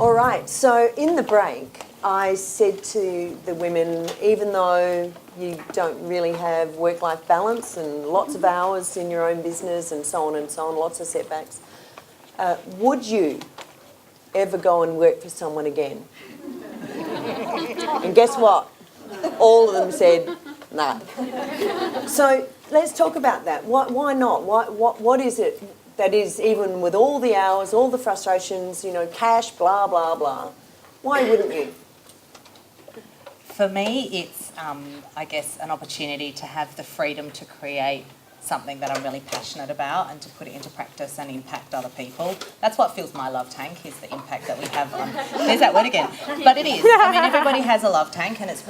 All right, so in the break, I said to the women, even though you don't really have work-life balance and lots of hours in your own business and so on, lots of setbacks, would you ever go and work for someone again? And guess what? All of them said no. So let's talk about that. Why not? What is it that is, even with all the hours, all the frustrations, cash, blah, blah, blah, why wouldn't you? For me, it's, I guess, an opportunity to have the freedom to create something that I'm really passionate about and to put it into practice and impact other people. That's what fills my love tank, is the impact that we have on... There's that word again. But it is. I mean, everybody has a love tank, and it's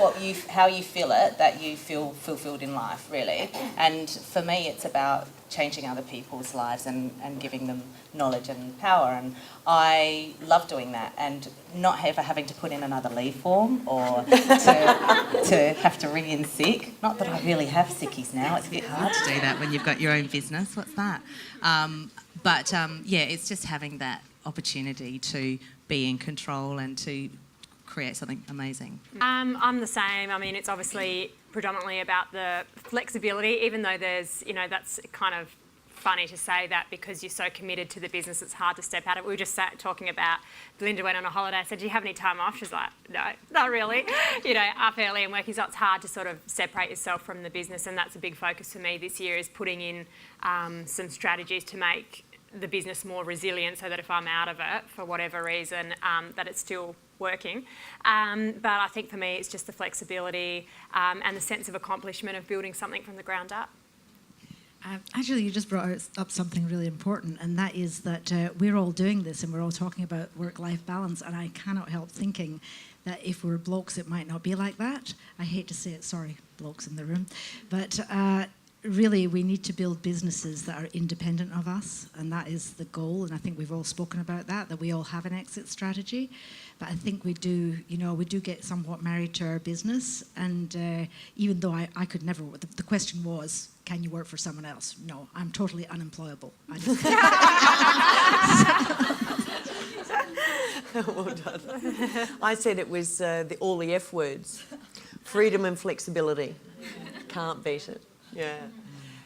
how you fill it that you feel fulfilled in life, really. And for me, it's about changing other people's lives and giving them knowledge and power. And I love doing that, and not ever having to put in another leave form or to have to ring in sick. Not that I really have sickies now. It's a bit hard to do that when you've got your own business. What's that? It's just having that opportunity to be in control and to create something amazing. I'm the same. I mean, it's obviously predominantly about the flexibility, even though there's, that's kind of funny to say that because you're so committed to the business, it's hard to step out of it. We were just talking about, Belinda went on a holiday. I said, do you have any time off? She's like, no, not really. Up early and working, so it's hard to sort of separate yourself from the business, and that's a big focus for me this year, is putting in some strategies to make the business more resilient, so that if I'm out of it for whatever reason, that it's still working. But I think for me, it's just the flexibility and the sense of accomplishment of building something from the ground up. Actually, you just brought up something really important, and that is that we're all doing this and we're all talking about work-life balance, and I cannot help thinking that if we're blokes, it might not be like that. I hate to say it, sorry, blokes in the room, but really we need to build businesses that are independent of us, and that is the goal, and I think we've all spoken about that we all have an exit strategy. But I think we do get somewhat married to our business, and even though I could never, the question was, can you work for someone else? No, I'm totally unemployable. Well done. I said it was all the F words. Freedom and flexibility. Can't beat it. Yeah.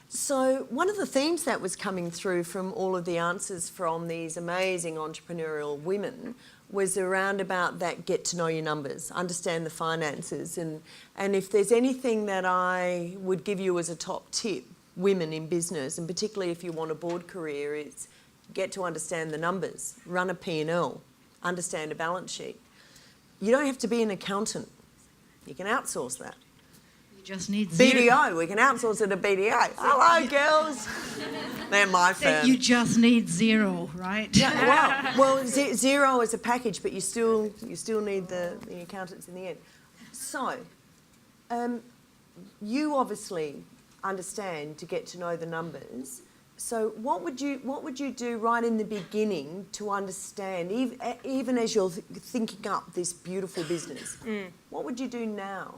So one of the themes that was coming through from all of the answers from these amazing entrepreneurial women was around about that get to know your numbers, understand the finances, and if there's anything that I would give you as a top tip, women in business, and particularly if you want a board career, it's get to understand the numbers, run a P&L, understand a balance sheet. You don't have to be an accountant. You can outsource that. Just need zero. BDO, we can outsource it to BDO. Hello, girls. They're my firm. You just need zero, right? Yeah, well, zero is a package, but you still need the accountants in the end. So, you obviously understand to get to know the numbers. So, what would you do right in the beginning to understand, even as you're thinking up this beautiful business? What would you do now?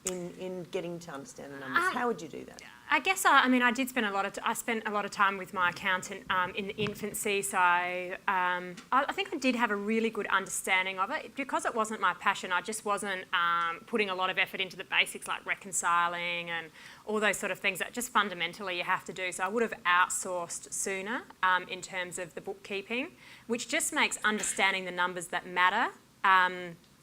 In getting to understand the numbers, how would you do that? I guess I did spend I spent a lot of time with my accountant in the infancy, so I think I did have a really good understanding of it. Because it wasn't my passion, I just wasn't putting a lot of effort into the basics like reconciling and all those sort of things that just fundamentally you have to do. So I would have outsourced sooner in terms of the bookkeeping, which just makes understanding the numbers that matter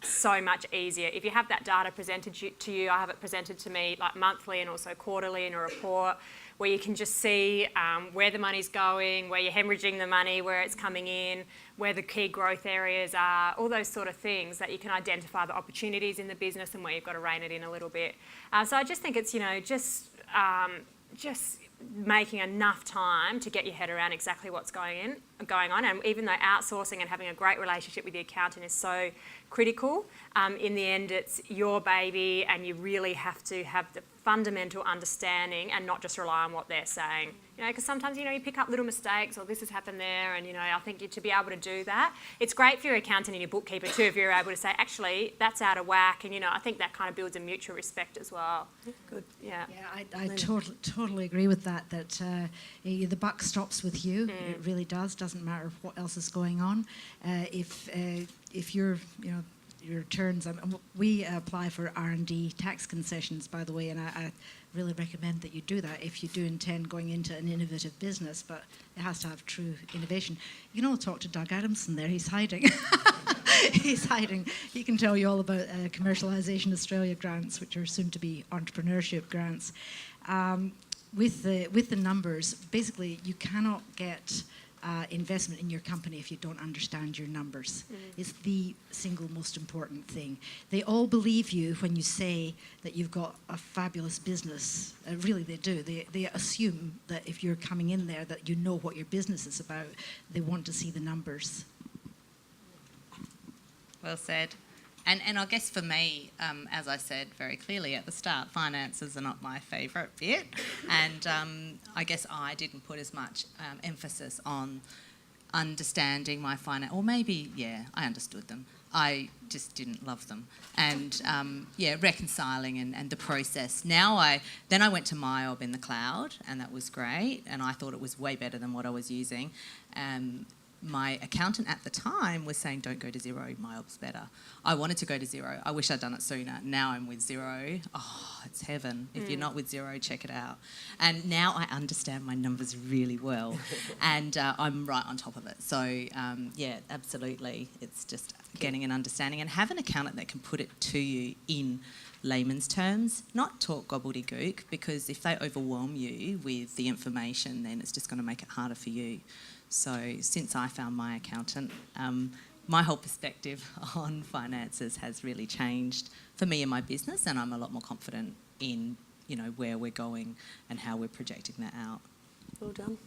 so much easier. If you have that data presented to you, I have it presented to me like monthly and also quarterly in a report where you can just see where the money's going, where you're hemorrhaging the money, where it's coming in, where the key growth areas are, all those sort of things that you can identify the opportunities in the business and where you've got to rein it in a little bit. So I just think it's, just making enough time to get your head around exactly what's going on. And even though outsourcing and having a great relationship with the accountant is so critical, in the end it's your baby, and you really have to have the fundamental understanding and not just rely on what they're saying. You know, because sometimes, you know, you pick up little mistakes or this has happened there, and, you know, I think to be able to do that, it's great for your accountant and your bookkeeper too if you're able to say, actually, that's out of whack, and, you know, I think that kind of builds a mutual respect as well. Good. Yeah. Yeah, I totally agree with that, the buck stops with you. It really does. Doesn't matter what else is going on. If you're, you know, your returns, we apply for R&D tax concessions, by the way, and I really recommend that you do that if you do intend going into an innovative business, but it has to have true innovation. You can all talk to Doug Adamson there. He's hiding. He's hiding. He can tell you all about Commercialisation Australia grants, which are soon to be entrepreneurship grants. With the numbers, basically, you cannot get investment in your company if you don't understand your numbers. It's the single most important thing. They all believe you when you say that you've got a fabulous business. Really, they do. They assume that if you're coming in there that you know what your business is about. They want to see the numbers. Well said. And I guess for me, as I said very clearly at the start, finances are not my favourite bit. And I guess I didn't put as much emphasis on understanding my finance. Or maybe, yeah, I understood them. I just didn't love them. And, reconciling and the process. Then I went to MyOb in the cloud, and that was great. And I thought it was way better than what I was using. My accountant at the time was saying, don't go to Xero, MyOb's better. I wanted to go to Xero. I wish I'd done it sooner. Now I'm with Xero. Oh, it's heaven. If you're not with Xero, check it out. And now I understand my numbers really well, and I'm right on top of it. So, absolutely. It's just getting an understanding and have an accountant that can put it to you in layman's terms, not talk gobbledygook, because if they overwhelm you with the information, then it's just going to make it harder for you. So since I found my accountant, my whole perspective on finances has really changed for me and my business, and I'm a lot more confident in, you know, where we're going and how we're projecting that out. Well done.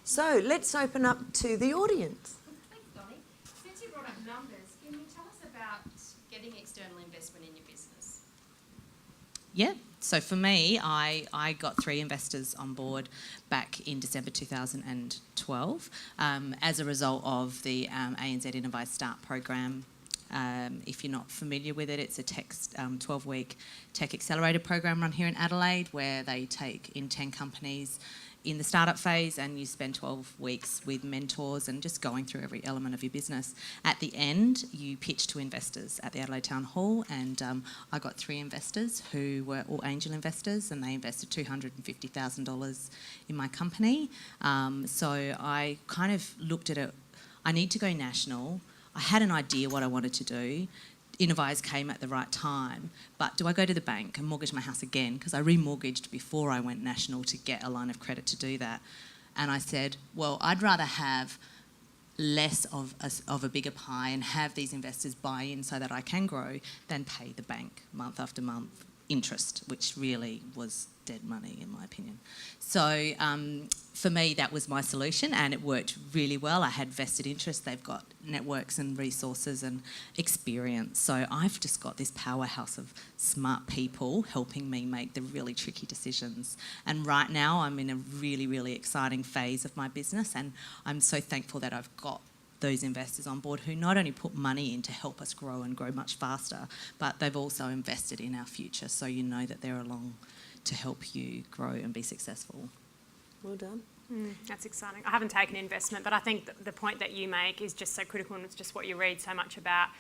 So let's open up to the audience. Thanks, Donnie. Since you brought up numbers, can you tell us about getting external investment in your business? Yeah, so for me, I got 3 investors on board back in December 2012 as a result of the ANZ Innovise Start program. If you're not familiar with it, it's a 12-week tech accelerator program run here in Adelaide where they take in 10 companies in the startup phase, and you spend 12 weeks with mentors and just going through every element of your business. At the end, you pitch to investors at the Adelaide Town Hall, and I got 3 investors who were all angel investors, and they invested $250,000 in my company. So I kind of looked at it. I need to go national. I had an idea what I wanted to do. Innovise came at the right time, but do I go to the bank and mortgage my house again? Because I remortgaged before I went national to get a line of credit to do that. And I said, well, I'd rather have less of a bigger pie and have these investors buy in so that I can grow than pay the bank month after month interest, which really was dead money in my opinion. So for me, that was my solution, and it worked really well. I had vested interest. They've got networks and resources and experience. So I've just got this powerhouse of smart people helping me make the really tricky decisions. And right now I'm in a really, really exciting phase of my business, and I'm so thankful that I've got those investors on board who not only put money in to help us grow and grow much faster, but they've also invested in our future, so you know that they're along to help you grow and be successful. Well done. That's exciting. I haven't taken investment, but I think the point that you make is just so critical, and it's just what you read so much about.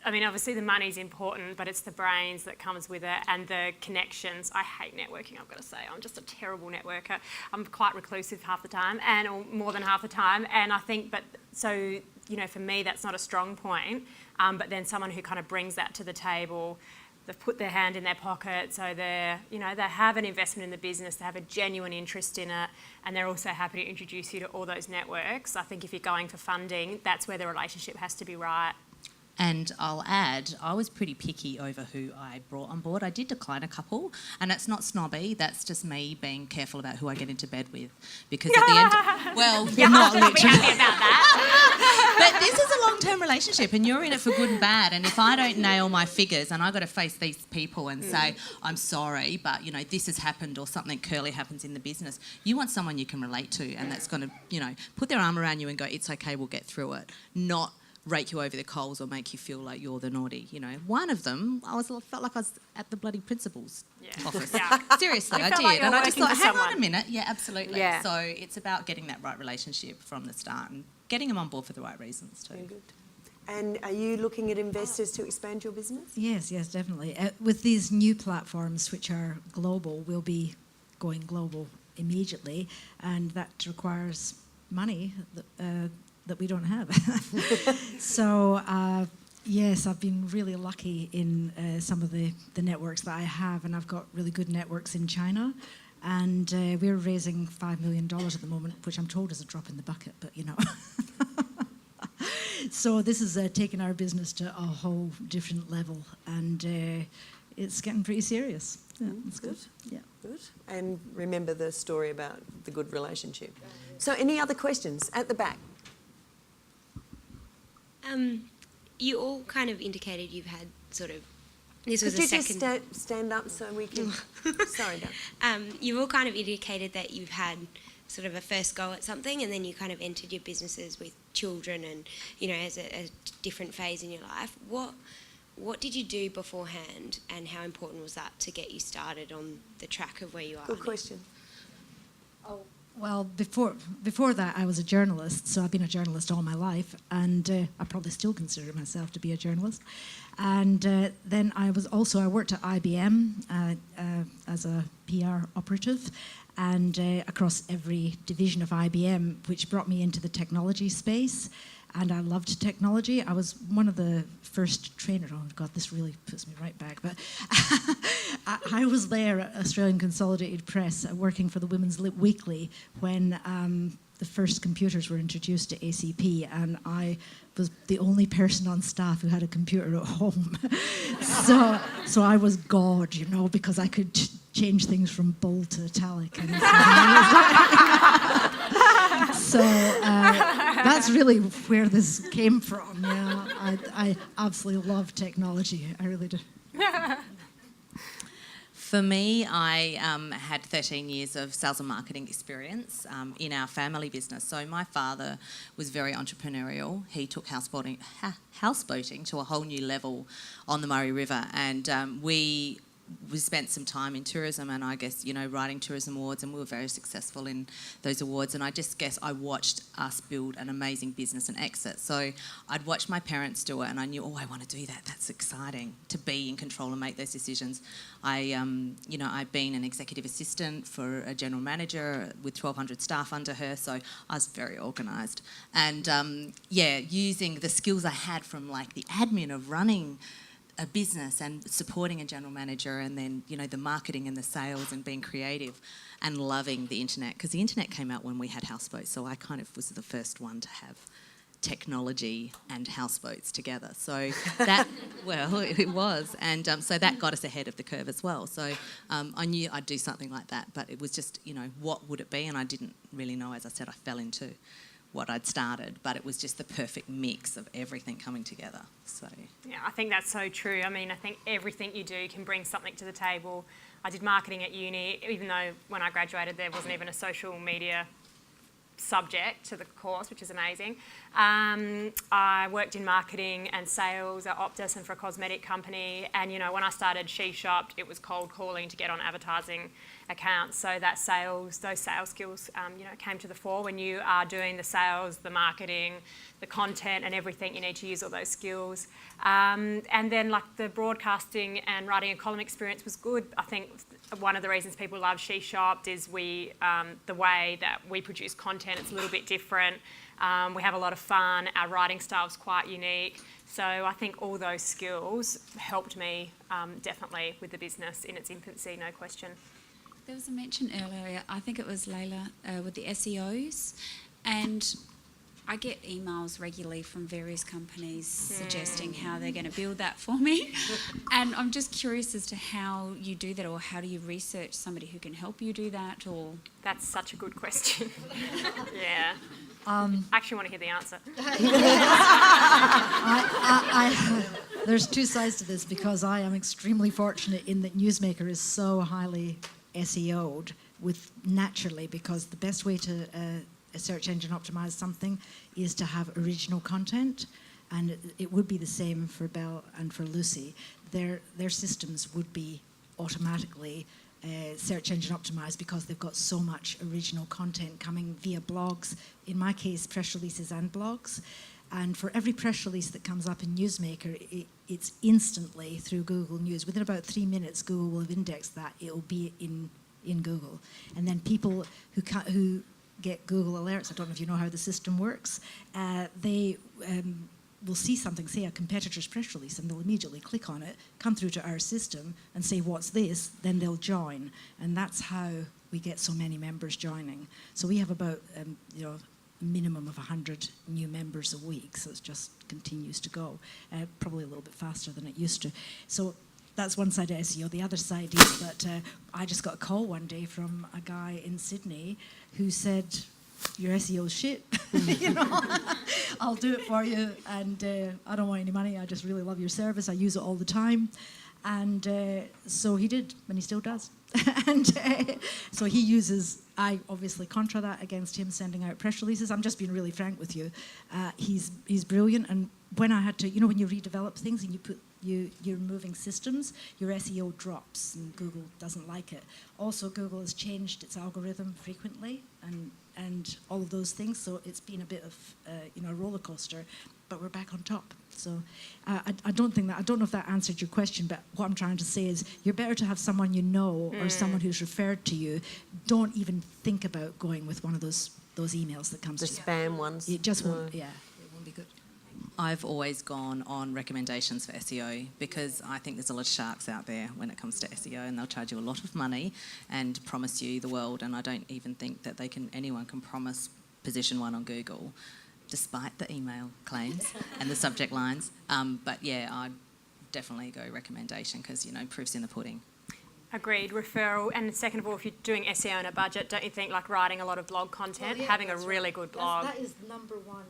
I mean, obviously the money's important, but it's the brains that comes with it and the connections. I hate networking, I've got to say. I'm just a terrible networker. I'm quite reclusive half the time, or more than half the time. And I think, for me, that's not a strong point. But then someone who kind of brings that to the table, they've put their hand in their pocket, so they have an investment in the business, they have a genuine interest in it, and they're also happy to introduce you to all those networks. I think if you're going for funding, that's where the relationship has to be right. And I'll add, I was pretty picky over who I brought on board. I did decline a couple, and that's not snobby, that's just me being careful about who I get into bed with. Because at the end, well, You're not not literally. happy about that. But this is a long-term relationship, and you're in it for good and bad. And if I don't nail my figures, and I got to face these people and say, I'm sorry, but this has happened, or something curly happens in the business, you want someone you can relate to, and that's going to, put their arm around you and go, it's okay, we'll get through it. Not rake you over the coals or make you feel like you're the naughty. One of them, felt like I was at the bloody principal's office. Yeah. Seriously, You I felt did. like you And were I just working thought, for hang on someone. a minute. Yeah, absolutely. Yeah. So it's about getting that right relationship from the start and getting them on board for the right reasons too. Very good. And are you looking at investors to expand your business? Yes, definitely. With these new platforms, which are global, we'll be going global immediately, and that requires money that we don't have. So, yes, I've been really lucky in some of the networks that I have, and I've got really good networks in China. And we're raising $5 million at the moment, which I'm told is a drop in the bucket, but So this is taking our business to a whole different level, and it's getting pretty serious. Yeah, it's good. Yeah. Good. And remember the story about the good relationship. So any other questions at the back? You all kind of indicated you've had sort of, this was Could a you just second... stand up so we can... Sorry, Doug. You've all kind of indicated that you've had sort of a first go at something, and then you kind of entered your businesses with children and, as a different phase in your life. What did you do beforehand, and how important was that to get you started on the track of where you are? Good question. Well, before that, I was a journalist, so I've been a journalist all my life, and I probably still consider myself to be a journalist. And then I worked at IBM as a PR operative, and across every division of IBM, which brought me into the technology space. And I loved technology. I was one of the first trainers. Oh God, this really puts me right back. But I was there at Australian Consolidated Press, working for the Women's Lip Weekly when the first computers were introduced to ACP, and I was the only person on staff who had a computer at home. so I was God, because I could change things from bold to italic. And so that's really where this came from. Yeah, I absolutely love technology. I really do. For me, I had 13 years of sales and marketing experience in our family business. So my father was very entrepreneurial. He took houseboating to a whole new level on the Murray River, and we spent some time in tourism, and I guess, writing tourism awards, and we were very successful in those awards. And I just guess I watched us build an amazing business and exit. So I'd watched my parents do it, and I knew, I want to do that. That's exciting, to be in control and make those decisions. I'd been an executive assistant for a general manager with 1,200 staff under her, so I was very organised. And using the skills I had from the admin of running a business and supporting a general manager, and then the marketing and the sales and being creative, and loving the internet, because the internet came out when we had houseboats, so I kind of was the first one to have technology and houseboats together. So that, it was, and so that got us ahead of the curve as well. So I knew I'd do something like that, but it was just, what would it be? And I didn't really know. As I said, I fell into what I'd started, but it was just the perfect mix of everything coming together. So Yeah, I think that's so true. I mean, I think everything you do can bring something to the table. I did marketing at uni, even though when I graduated there wasn't even a social media subject to the course, which is amazing. I worked in marketing and sales at Optus and for a cosmetic company, and when I started She Shopped, it was cold calling to get on advertising accounts. So those sales skills came to the fore. When you are doing the sales, the marketing, the content and everything, you need to use all those skills. And then the broadcasting and writing a column experience was good. I think one of the reasons people love She Shopped is the way that we produce content. It's a little bit different. We have a lot of fun. Our writing style is quite unique. So I think all those skills helped me definitely with the business in its infancy, no question. There was a mention earlier, I think it was Leila, with the SEOs, and I get emails regularly from various companies suggesting how they're going to build that for me. And I'm just curious as to how you do that, or how do you research somebody who can help you do that, or... That's such a good question. Yeah. I actually want to hear the answer. There's two sides to this, because I am extremely fortunate in that NewsMaker is so highly SEO'd with naturally, because the best way to search engine optimize something is to have original content, and it would be the same for Belle and for Lucy. Their systems would be automatically search engine optimized because they've got so much original content coming via blogs, in my case press releases and blogs. And for every press release that comes up in NewsMaker, it's instantly through Google News. Within about 3 minutes, Google will have indexed that. It'll be in Google. And then people who get Google alerts, I don't know if you know how the system works, they will see something, say a competitor's press release, and they'll immediately click on it, come through to our system and say, what's this? Then they'll join. And that's how we get so many members joining. So we have about a minimum of 100 new members a week, so it just continues to go, probably a little bit faster than it used to. So that's one side of SEO. The other side is that I just got a call one day from a guy in Sydney who said, your SEO's shit, I'll do it for you, and I don't want any money, I just really love your service, I use it all the time. And so he did, and he still does. And so he uses, I obviously contra that against him sending out press releases. I'm just being really frank with you. He's brilliant, and when I had to, when you redevelop things and you're moving systems, your SEO drops and Google doesn't like it. Also, Google has changed its algorithm frequently and all of those things, so it's been a bit of a roller coaster, but we're back on top. So I don't know if that answered your question, but what I'm trying to say is you're better to have someone you know or someone who's referred to you. Don't even think about going with one of those emails that comes The to you. spam ones. It just won't, it won't be good. I've always gone on recommendations for SEO because I think there's a lot of sharks out there when it comes to SEO, and they'll charge you a lot of money and promise you the world, and I don't even think that anyone can promise position 1 on Google, despite the email claims and the subject lines. But yeah, I'd definitely go recommendation because, proof's in the pudding. Agreed, referral. And second of all, if you're doing SEO on a budget, don't you think like writing a lot of blog content, having a really good blog? That is number one.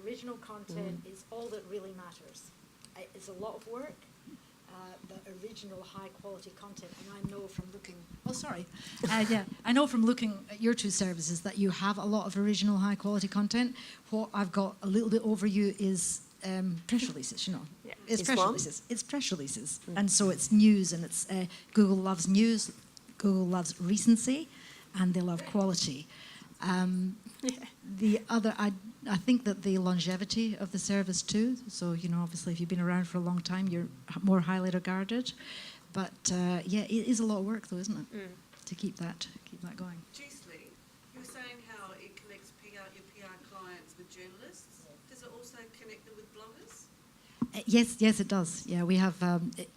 Original content is all that really matters. It's a lot of work, but original high quality content. And I know from looking, I know from looking at your two services that you have a lot of original high quality content. What I've got a little bit over you is press releases, Yeah. It's Is press what? releases. It's press releases. And so it's news, and it's Google loves news, Google loves recency, and they love quality. The other, I think that the longevity of the service too, so, obviously if you've been around for a long time, you're more highly regarded. But it is a lot of work though, isn't it? To keep that going. Juicely, you were saying how it connects your PR clients with journalists. Does it also connect them with bloggers? Yes, it does. Yeah, we have.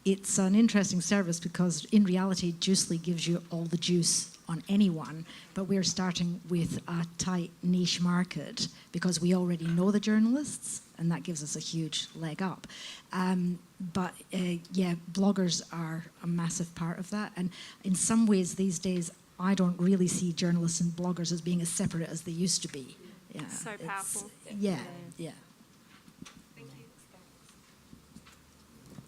It's an interesting service because in reality, Juicely gives you all the juice on anyone, but we're starting with a tight niche market because we already know the journalists, and that gives us a huge leg up. But bloggers are a massive part of that, and in some ways these days, I don't really see journalists and bloggers as being as separate as they used to be. Yeah, So powerful. Yeah. Thank you.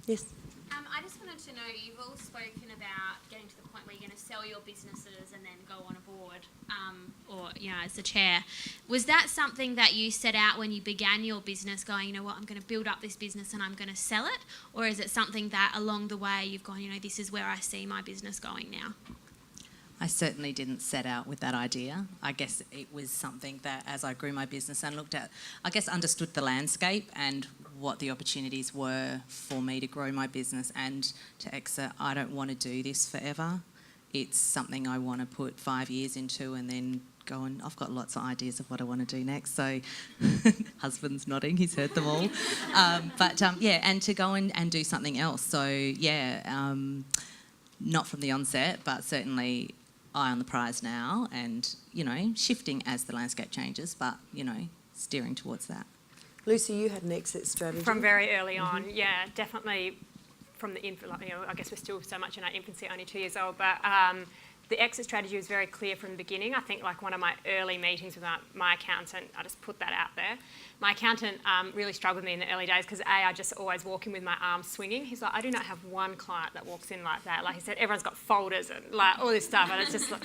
Yes. I just wanted to know, you've all spoken about getting to the point where you're going to sell your businesses and then go on a board, or as the chair. Was that something that you set out when you began your business, going, you know what, I'm going to build up this business and I'm going to sell it? Or is it something that along the way you've gone, this is where I see my business going now? I certainly didn't set out with that idea. I guess it was something that as I grew my business and looked at, understood the landscape and what the opportunities were for me to grow my business and to exit. I don't want to do this forever. It's something I want to put 5 years into and then go and I've got lots of ideas of what I want to do next. So husband's nodding, he's heard them all. And to go and do something else. So not from the onset, but certainly eye on the prize now and, shifting as the landscape changes, but, steering towards that. Lucy, you had an exit strategy. From very early on, yeah, definitely from the I guess we're still so much in our infancy, only 2 years old, but the exit strategy was very clear from the beginning. I think like one of my early meetings with my accountant, I just put that out there. My accountant really struggled with me in the early days because I just always walk in with my arms swinging. He's like, I do not have one client that walks in like that. Like he said, everyone's got folders and like all this stuff, and it's just like,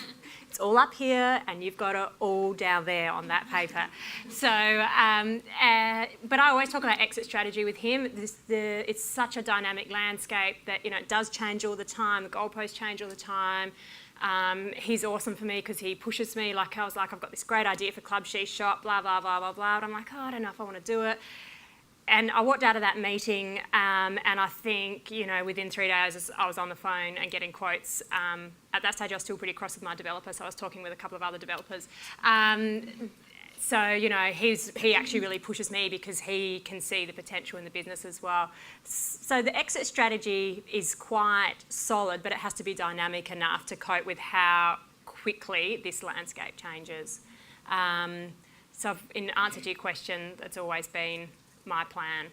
it's all up here and you've got it all down there on that paper. So, but I always talk about exit strategy with him. It's such a dynamic landscape that, you know, it does change all the time. The goalposts change all the time. He's awesome for me because he pushes me. Like I was like, I've got this great idea for Club She Shop, blah, blah, blah, blah, blah. And I'm like, oh, I don't know if I want to do it. And I walked out of that meeting and I think, you know, within 3 days I was on the phone and getting quotes. At that stage I was still pretty cross with my developer, so I was talking with a couple of other developers. So, you know, he actually really pushes me because he can see the potential in the business as well. So the exit strategy is quite solid, but it has to be dynamic enough to cope with how quickly this landscape changes. So in answer to your question, that's always been my plan.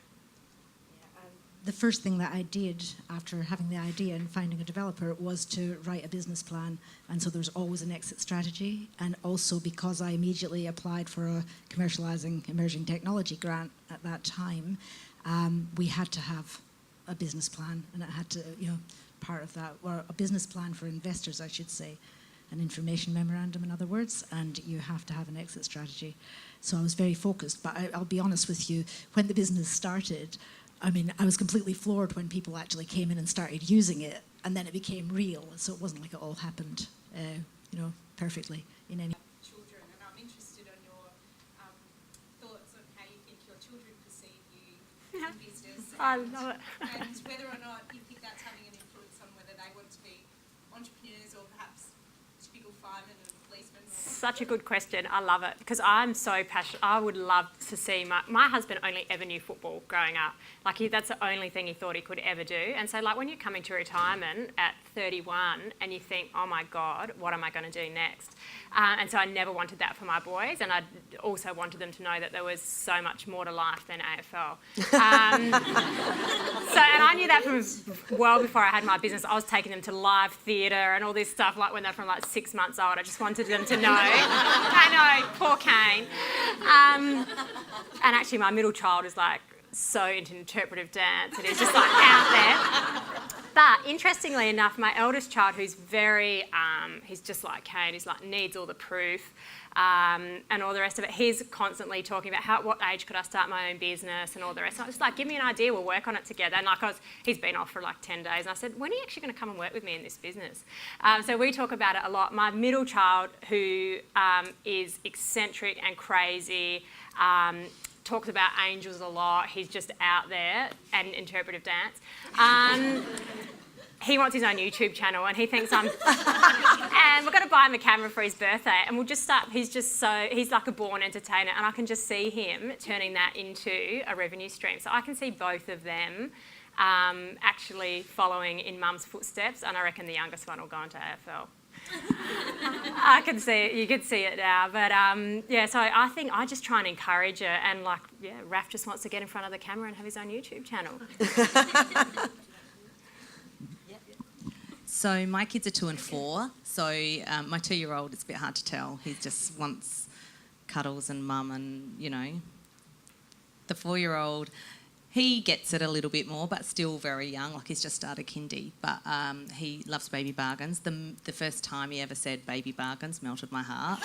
The first thing that I did after having the idea and finding a developer was to write a business plan, and so there's always an exit strategy. And also because I immediately applied for a commercialising emerging technology grant at that time, we had to have a business plan, and it had to, you know, part of that, or a business plan for investors, I should say, an information memorandum, in other words, and you have to have an exit strategy. So I was very focused, but I'll be honest with you, when the business started, I mean, I was completely floored when people actually came in and started using it, and then it became real. So it wasn't like it all happened, you know, perfectly in any. Children, and I'm interested in your thoughts on how you think your children perceive you in business. I love it. And whether or not you think that's having an influence on whether they want to be entrepreneurs or perhaps typical firemen and policemen. Such a good question. I love it because I'm so passionate. I would love to see my husband only ever knew football growing up. Like that's the only thing he thought he could ever do. And so like when you're coming to retirement at 31 and you think, oh my God, what am I going to do next? And so I never wanted that for my boys, and I also wanted them to know that there was so much more to life than AFL. And I knew that from well before I had my business. I was taking them to live theatre and all this stuff, like when they're from like 6 months old. I just wanted them to know. I know, poor Kane. And actually my middle child is like so into interpretive dance, and he's just like out there. But interestingly enough, my eldest child, who's very, he's just like Kane, he's like needs all the proof and all the rest of it. He's constantly talking about what age could I start my own business and all the rest. So I was just like, give me an idea, we'll work on it together. And like he's been off for like 10 days, and I said, when are you actually going to come and work with me in this business? So we talk about it a lot. My middle child, who is eccentric and crazy, talks about angels a lot. He's just out there, and interpretive dance. He wants his own YouTube channel, and he thinks I'm... And we're going to buy him a camera for his birthday, and we'll just start... He's like a born entertainer, and I can just see him turning that into a revenue stream. So I can see both of them actually following in Mum's footsteps, and I reckon the youngest one will go into AFL. I can see it, you could see it now, but yeah, so I think I just try and encourage her, and like, yeah, Raf just wants to get in front of the camera and have his own YouTube channel. So my kids are 2 and 4, so my 2-year-old, it's a bit hard to tell. He just wants cuddles and mum, and, you know. The 4-year-old, he gets it a little bit more, but still very young. Like he's just started kindy, but he loves baby bargains. The first time he ever said baby bargains melted my heart.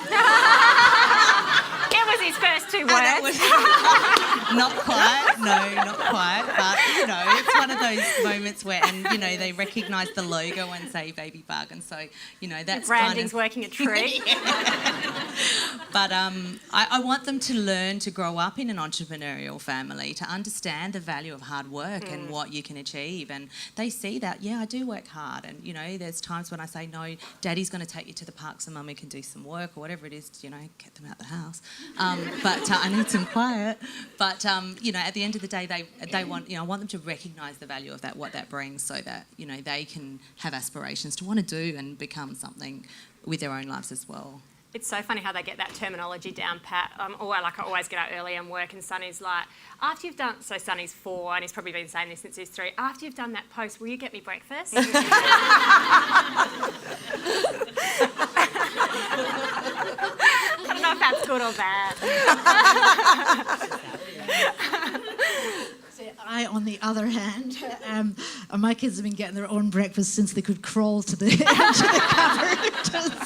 It was his first 2 words. Not quite, no, not quite. But, you know, it's one of those moments where, and, you know, they recognise the logo and say baby bargains. So, you know, that's the branding's working a treat. But I want them to learn to grow up in an entrepreneurial family, to understand the value of hard work and what you can achieve. And they see that, yeah, I do work hard. And, you know, there's times when I say, no, Daddy's going to take you to the park so Mummy can do some work or whatever it is, to, you know, get them out the house. But I need some quiet. But, you know, at the end of the day, they want, you know, I want them to recognise the value of that, what that brings, so that, you know, they can have aspirations to want to do and become something with their own lives as well. It's so funny how they get that terminology down pat. I always get out early and work, and Sonny's like, after you've done, so Sonny's 4, and he's probably been saying this since he's 3, after you've done that post, will you get me breakfast? I don't know if that's good or bad. I, on the other hand, my kids have been getting their own breakfast since they could crawl to the edge of the cupboard.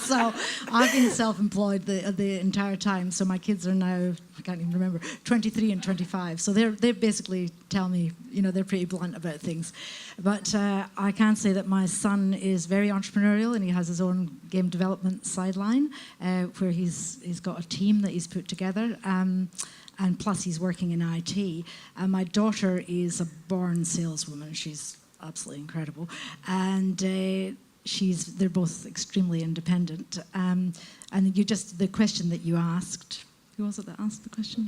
So I've been self-employed the entire time. So my kids are now, I can't even remember, 23 and 25. So they basically tell me, they're pretty blunt about things. But I can say that my son is very entrepreneurial, and he has his own game development sideline where he's got a team that he's put together. And plus he's working in IT. And my daughter is a born saleswoman. She's absolutely incredible. And they're both extremely independent. And the question that you asked, who was it that asked the question?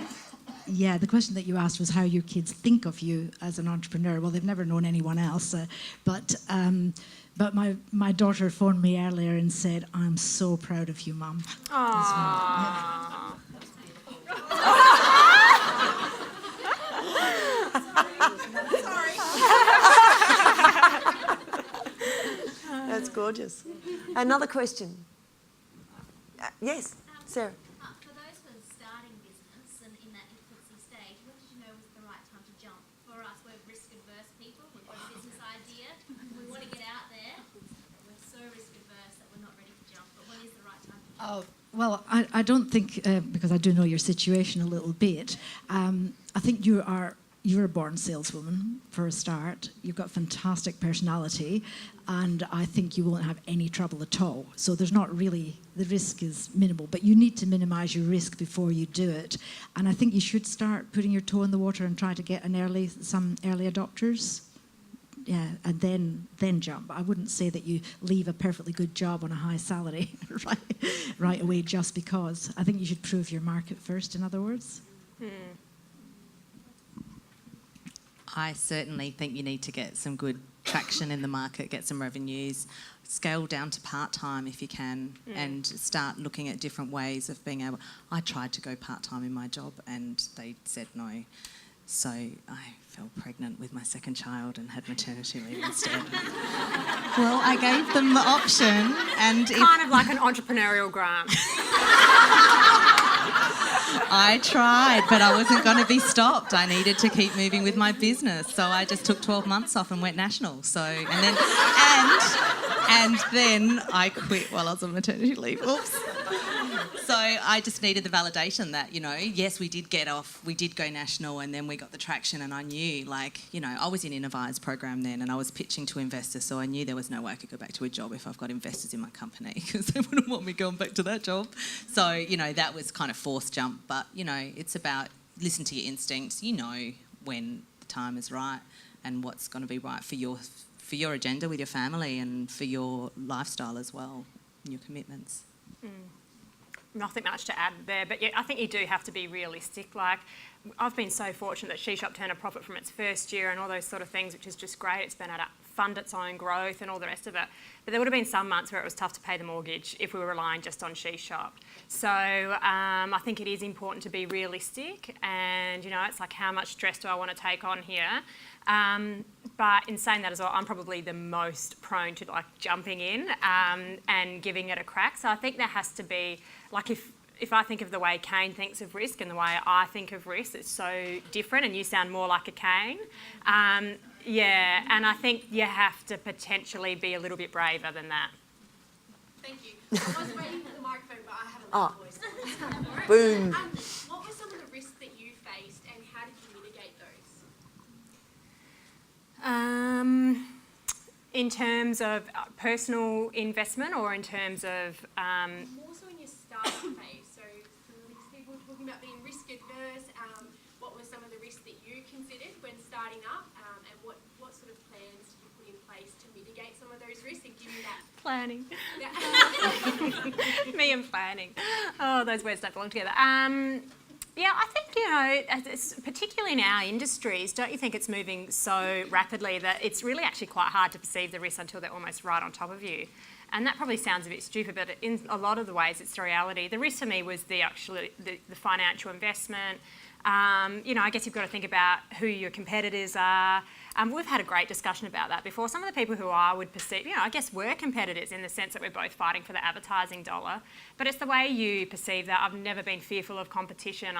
Yeah, the question that you asked was how your kids think of you as an entrepreneur. Well, they've never known anyone else. But my daughter phoned me earlier and said, "I'm so proud of you, Mum." Aww. That's gorgeous. Another question. Yes, Sarah. For those who are starting business and in that infancy stage, when did you know was the right time to jump? For us, we're risk-averse people. We've got a business idea. We want to get out there. We're so risk-averse that we're not ready to jump. But when is the right time to jump? Well, I don't think, because I do know your situation a little bit, I think you're a born saleswoman for a start. You've got fantastic personality, and I think you won't have any trouble at all. So there's not really, the risk is minimal, but you need to minimise your risk before you do it. And I think you should start putting your toe in the water and try to get some early adopters. Yeah, and then jump. I wouldn't say that you leave a perfectly good job on a high salary right away just because. I think you should prove your market first, in other words. I certainly think you need to get some good traction in the market, get some revenues, scale down to part-time if you can, and start looking at different ways of being able... I tried to go part-time in my job and they said no. So I fell pregnant with my second child and had maternity leave instead. Well, I gave them the option, and kind of like an entrepreneurial grant. I tried, but I wasn't going to be stopped. I needed to keep moving with my business, so I just took 12 months off and went national. So and then I quit while I was on maternity leave. Oops. So I just needed the validation that, yes, we did get off, we did go national, and then we got the traction, and I knew, I was in Innovire's program then, and I was pitching to investors, so I knew there was no way I could go back to a job if I've got investors in my company, because they wouldn't want me going back to that job. So, that was kind of forced jump, but, it's about listen to your instincts. You know when the time is right and what's going to be right for your agenda with your family and for your lifestyle as well, and your commitments. Nothing much to add there, but yeah, I think you do have to be realistic. I've been so fortunate that She Shop turned a profit from its first year and all those sort of things, which is just great. It's been able to fund its own growth and all the rest of it. But there would have been some months where it was tough to pay the mortgage if we were relying just on She Shop. So I think it is important to be realistic, and it's like, how much stress do I want to take on here? But in saying that as well, I'm probably the most prone to jumping in and giving it a crack. So I think there has to be, if I think of the way Kane thinks of risk and the way I think of risk, it's so different, and you sound more like a Kane. Yeah, and I think you have to potentially be a little bit braver than that. Thank you. I was waiting for the microphone, but I have a loud voice. Boom. What were some of the risks that you faced, and how did you mitigate those? In terms of personal investment, or in terms of... More so in your startup phase. So people were talking about being risk adverse. What were some of the risks that you considered when starting up, and what sort of plans did you put in place to mitigate some of those risks and give you that... Planning. Me and planning. Oh, those words don't belong together. Yeah, I think, it's, particularly in our industries, don't you think it's moving so rapidly that it's really actually quite hard to perceive the risks until they're almost right on top of you? And that probably sounds a bit stupid, but in a lot of the ways it's the reality. The risk for me was the financial investment. I guess you've got to think about who your competitors are. We've had a great discussion about that before. Some of the people who I would perceive, I guess we're competitors in the sense that we're both fighting for the advertising dollar, but it's the way you perceive that. I've never been fearful of competition.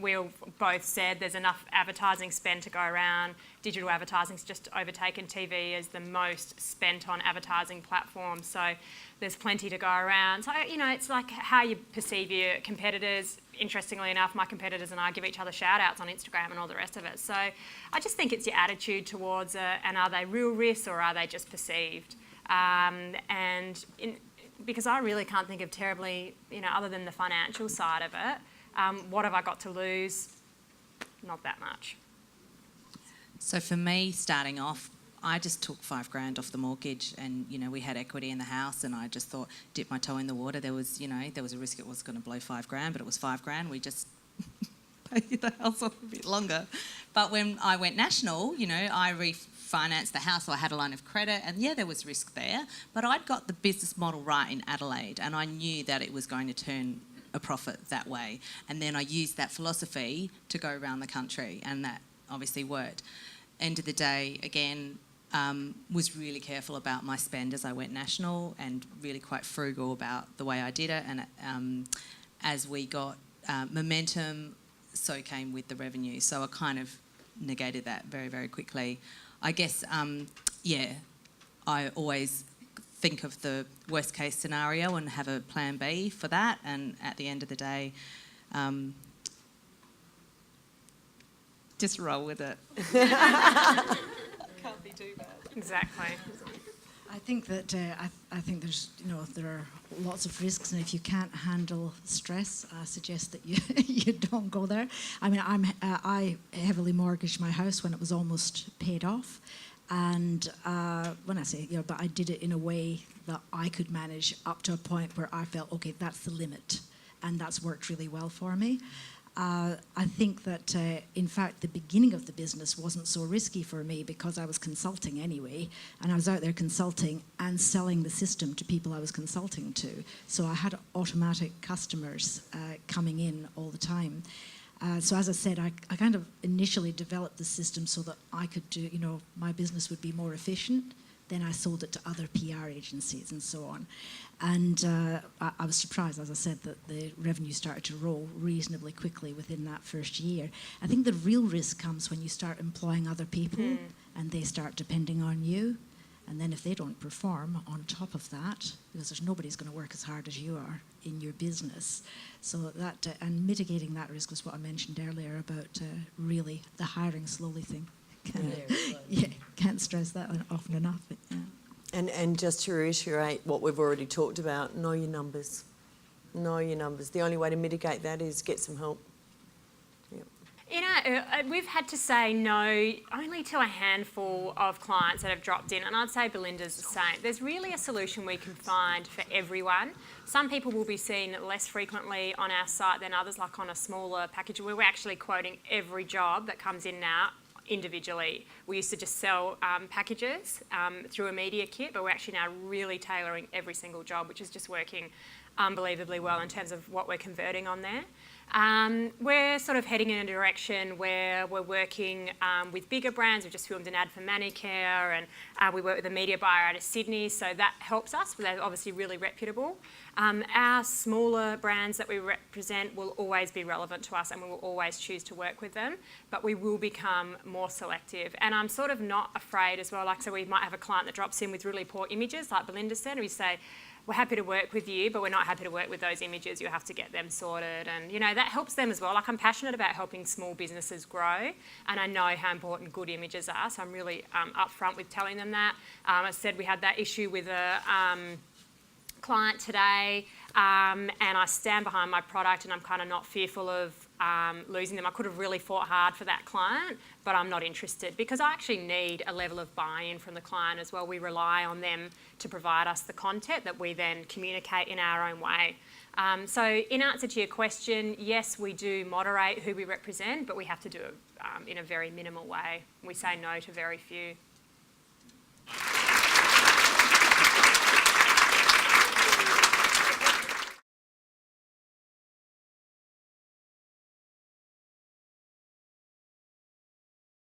We've both said there's enough advertising spend to go around. Digital advertising's just overtaken TV as the most spent on advertising platform, so there's plenty to go around. So, it's like how you perceive your competitors. Interestingly enough, my competitors and I give each other shout-outs on Instagram and all the rest of it. So I just think it's your attitude towards it, and are they real risks or are they just perceived? Because I really can't think of terribly, other than the financial side of it, what have I got to lose? Not that much. So for me, starting off, I just took $5,000 off the mortgage, and we had equity in the house, and I just thought, dip my toe in the water. There was a risk it was going to blow $5,000, but it was $5,000. We just paid the house off a bit longer. But when I went national, I refinanced the house, so I had a line of credit, and there was risk there. But I'd got the business model right in Adelaide, and I knew that it was going to turn a profit that way. And then I used that philosophy to go around the country, and that obviously worked. End of the day, again, was really careful about my spend as I went national, and really quite frugal about the way I did it. And as we got momentum, so came with the revenue. So I kind of negated that very, very quickly. I guess, I always think of the worst case scenario and have a plan B for that. And at the end of the day, just roll with it. Can't be too bad. Exactly. I think that I think there's there are lots of risks, and if you can't handle stress, I suggest that you don't go there. I mean, I heavily mortgaged my house when it was almost paid off, and when I say but I did it in a way that I could manage up to a point where I felt okay, that's the limit, and that's worked really well for me. I think that, in fact, the beginning of the business wasn't so risky for me because I was consulting anyway, and I was out there consulting and selling the system to people I was consulting to. So I had automatic customers coming in all the time. So as I said, I kind of initially developed the system so that I could do, my business would be more efficient. Then I sold it to other PR agencies and so on. And I was surprised, as I said, that the revenue started to roll reasonably quickly within that first year. I think the real risk comes when you start employing other people and they start depending on you. And then if they don't perform on top of that, because there's nobody's going to work as hard as you are in your business. So that, and mitigating that risk was what I mentioned earlier about really the hiring slowly thing. Can't stress that often enough. Yeah. And just to reiterate what we've already talked about, know your numbers. Know your numbers. The only way to mitigate that is get some help. Yep. We've had to say no only to a handful of clients that have dropped in, and I'd say Belinda's the same. There's really a solution we can find for everyone. Some people will be seen less frequently on our site than others, like on a smaller package where we're actually quoting every job that comes in now individually. We used to just sell packages through a media kit, but we're actually now really tailoring every single job, which is just working unbelievably well in terms of what we're converting on there. We're sort of heading in a direction where we're working with bigger brands. We've just filmed an ad for Manicare, and we work with a media buyer out of Sydney, so that helps us. They're obviously really reputable. Our smaller brands that we represent will always be relevant to us, and we will always choose to work with them, but we will become more selective. And I'm sort of not afraid as well. So we might have a client that drops in with really poor images, like Belinda said, and we say, we're happy to work with you, but we're not happy to work with those images. You have to get them sorted. And, that helps them as well. Like, I'm passionate about helping small businesses grow, and I know how important good images are, so I'm really upfront with telling them that. I said we had that issue with a client today, and I stand behind my product, and I'm kind of not fearful of losing them. I could have really fought hard for that client, but I'm not interested because I actually need a level of buy-in from the client as well. We rely on them to provide us the content that we then communicate in our own way. So in answer to your question, yes, we do moderate who we represent, but we have to do it in a very minimal way. We say no to very few.